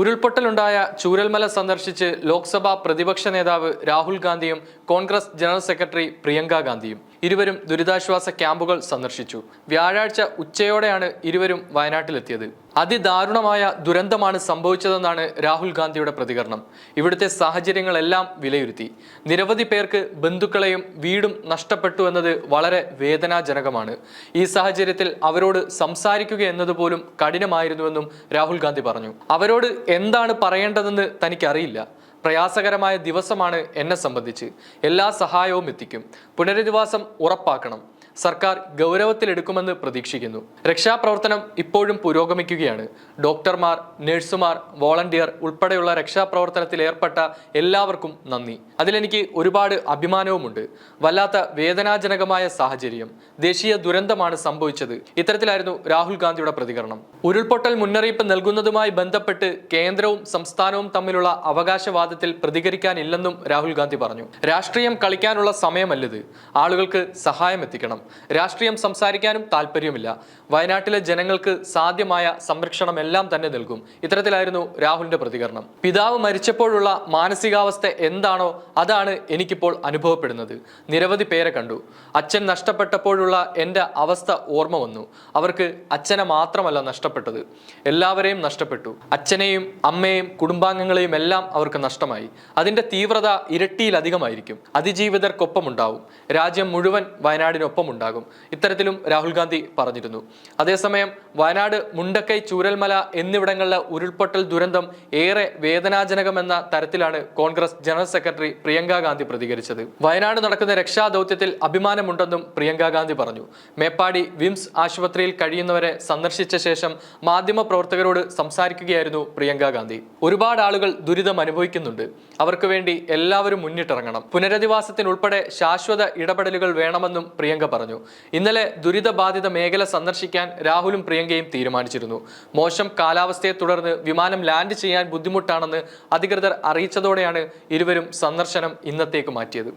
ഉരുൾപൊട്ടലുണ്ടായ ചൂരൽമല സന്ദർശിച്ച് ലോക്സഭാ പ്രതിപക്ഷ നേതാവ് രാഹുൽ ഗാന്ധിയും കോൺഗ്രസ് ജനറൽ സെക്രട്ടറി പ്രിയങ്ക ഗാന്ധിയും ഇരുവരും ദുരിതാശ്വാസ ക്യാമ്പുകൾ സന്ദർശിച്ചു. വ്യാഴാഴ്ച ഉച്ചയോടെയാണ് ഇരുവരും വയനാട്ടിലെത്തിയത്. അതിദാരുണമായ ദുരന്തമാണ് സംഭവിച്ചതെന്നാണ് രാഹുൽ ഗാന്ധിയുടെ പ്രതികരണം. ഇവിടുത്തെ സാഹചര്യങ്ങളെല്ലാം വിലയിരുത്തി. നിരവധി പേർക്ക് ബന്ധുക്കളെയും വീടും നഷ്ടപ്പെട്ടു എന്നത് വളരെ വേദനാജനകമാണ്. ഈ സാഹചര്യത്തിൽ അവരോട് സംസാരിക്കുക എന്നതുപോലും കഠിനമായിരുന്നുവെന്നും രാഹുൽ ഗാന്ധി പറഞ്ഞു. അവരോട് എന്താണ് പറയേണ്ടതെന്ന് തനിക്കറിയില്ല. പ്രയാസകരമായ ദിവസമാണ് എന്നെ സംബന്ധിച്ച്. എല്ലാ സഹായവും എത്തിക്കും. പുനരധിവാസം ഉറപ്പാക്കണം. സർക്കാർ ഗൗരവത്തിലെടുക്കുമെന്ന് പ്രതീക്ഷിക്കുന്നു. രക്ഷാപ്രവർത്തനം ഇപ്പോഴും പുരോഗമിക്കുകയാണ്. ഡോക്ടർമാർ, നഴ്സുമാർ, വോളണ്ടിയർ ഉൾപ്പെടെയുള്ള രക്ഷാപ്രവർത്തനത്തിൽ ഏർപ്പെട്ട എല്ലാവർക്കും നന്ദി. അതിലെനിക്ക് ഒരുപാട് അഭിമാനവുമുണ്ട്. വല്ലാത്ത വേദനാജനകമായ സാഹചര്യം, ദേശീയ ദുരന്തമാണ് സംഭവിച്ചത്. ഇത്തരത്തിലായിരുന്നു രാഹുൽ ഗാന്ധിയുടെ പ്രതികരണം. ഉരുൾപൊട്ടൽ മുന്നറിയിപ്പ് നൽകുന്നതുമായി ബന്ധപ്പെട്ട് കേന്ദ്രവും സംസ്ഥാനവും തമ്മിലുള്ള അവകാശവാദത്തിൽ പ്രതികരിക്കാനില്ലെന്നും രാഹുൽ ഗാന്ധി പറഞ്ഞു. രാഷ്ട്രീയം കളിക്കാനുള്ള സമയമല്ലത്. ആളുകൾക്ക് സഹായം എത്തിക്കണം. രാഷ്ട്രീയം സംസാരിക്കാനും താല്പര്യമില്ല. വയനാട്ടിലെ ജനങ്ങൾക്ക് സാധ്യമായ സംരക്ഷണം എല്ലാം തന്നെ നൽകും. ഇത്തരത്തിലായിരുന്നു രാഹുലിന്റെ പ്രതികരണം. പിതാവ് മരിച്ചപ്പോഴുള്ള മാനസികാവസ്ഥ എന്താണോ അതാണ് എനിക്കിപ്പോൾ അനുഭവപ്പെടുന്നത്. നിരവധി പേരെ കണ്ടു. അച്ഛൻ നഷ്ടപ്പെട്ടപ്പോഴുള്ള എൻ്റെ അവസ്ഥ ഓർമ്മ വന്നു. അവർക്ക് അച്ഛനെ മാത്രമല്ല നഷ്ടപ്പെട്ടത്, എല്ലാവരെയും നഷ്ടപ്പെട്ടു. അച്ഛനെയും അമ്മയെയും കുടുംബാംഗങ്ങളെയും എല്ലാം അവർക്ക് നഷ്ടമായി. അതിൻ്റെ തീവ്രത ഇരട്ടിയിലധികമായിരിക്കും. അതിജീവിതർക്കൊപ്പമുണ്ടാവും. രാജ്യം മുഴുവൻ വയനാടിനൊപ്പം ഉണ്ടാകും. ഇത്തരത്തിലും രാഹുൽ ഗാന്ധി പറഞ്ഞിരുന്നു. അതേസമയം വയനാട്, മുണ്ടക്കൈ, ചൂരൽമല എന്നിവിടങ്ങളിലെ ഉരുൾപൊട്ടൽ ദുരന്തം ഏറെ വേദനാജനകമെന്ന തരത്തിലാണ് കോൺഗ്രസ് ജനറൽ സെക്രട്ടറി പ്രിയങ്ക ഗാന്ധി പ്രതികരിച്ചത്. വയനാട് നടക്കുന്ന രക്ഷാദൗത്യത്തിൽ അഭിമാനമുണ്ടെന്നും പ്രിയങ്ക ഗാന്ധി പറഞ്ഞു. മേപ്പാടി വിംസ് ആശുപത്രിയിൽ കഴിയുന്നവരെ സന്ദർശിച്ച ശേഷം മാധ്യമപ്രവർത്തകരോട് സംസാരിക്കുകയായിരുന്നു പ്രിയങ്ക ഗാന്ധി. ഒരുപാട് ആളുകൾ ദുരിതം അനുഭവിക്കുന്നുണ്ട്. അവർക്ക് വേണ്ടി എല്ലാവരും മുന്നിട്ടിറങ്ങണം. പുനരധിവാസത്തിനുൾപ്പെടെ ശാശ്വത ഇടപെടലുകൾ വേണമെന്നും പ്രിയങ്ക പറഞ്ഞു. ഇന്നലെ ദുരിതബാധിത മേഖല സന്ദർശിക്കാൻ രാഹുലും പ്രിയങ്കയും തീരുമാനിച്ചിരുന്നു. മോശം കാലാവസ്ഥയെ തുടർന്ന് വിമാനം ലാൻഡ് ചെയ്യാൻ ബുദ്ധിമുട്ടാണെന്ന് അധികൃതർ അറിയിച്ചതോടെയാണ് ഇരുവരും സന്ദർശനം ഇന്നത്തേക്ക് മാറ്റിയത്.